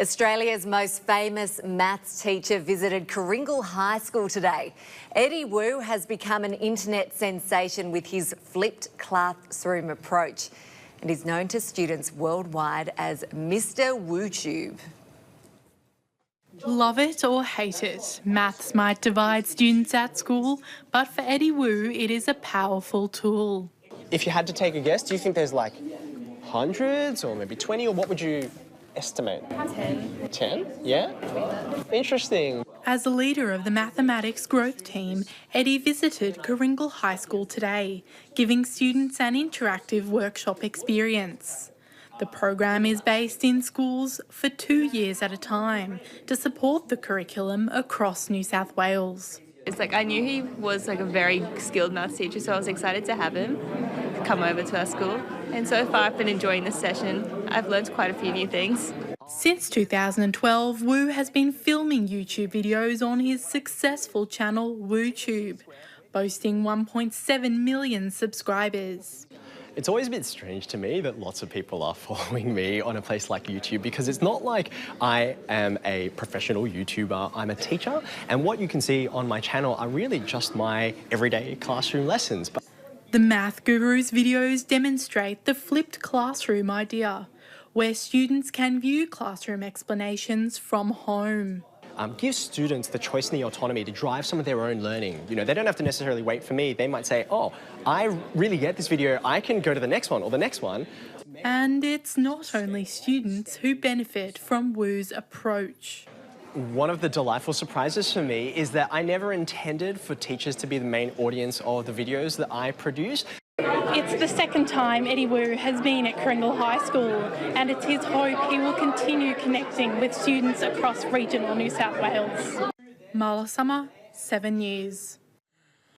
Australia's most famous maths teacher visited Kooringal High School today. Eddie Wu has become an internet sensation with his flipped classroom approach, and he's known to students worldwide as Mr. WooTube. Love it or hate it, maths might divide students at school, but for Eddie Wu, it is a powerful tool. If you had to take a guess, do you think there's like hundreds or maybe 20, or what would you estimate? 10. 10? Yeah? Interesting. As a leader of the mathematics growth team, Eddie visited Kooringal High School today, giving students an interactive workshop experience. The program is based in schools for 2 years at a time to support the curriculum across New South Wales. It's like I knew he was like a very skilled maths teacher, so I was excited to have him come over to our school. And so far I've been enjoying this session. I've learned quite a few new things. Since 2012, Wu has been filming YouTube videos on his successful channel WooTube, boasting 1.7 million subscribers. It's always a bit strange to me that lots of people are following me on a place like YouTube, because it's not like I am a professional YouTuber, I'm a teacher, and what you can see on my channel are really just my everyday classroom lessons. The Math Guru's videos demonstrate the flipped classroom idea, where students can view classroom explanations from home. Give students the choice and the autonomy to drive some of their own learning. You know, they don't have to necessarily wait for me. They might say, oh, I really get this video, I can go to the next one or the next one. And it's not only students who benefit from Wu's approach. One of the delightful surprises for me is that I never intended for teachers to be the main audience of the videos that I produce. It's the second time Eddie Wu has been at Kooringal High School, and it's his hope he will continue connecting with students across regional New South Wales. Marla Summer, 7 News.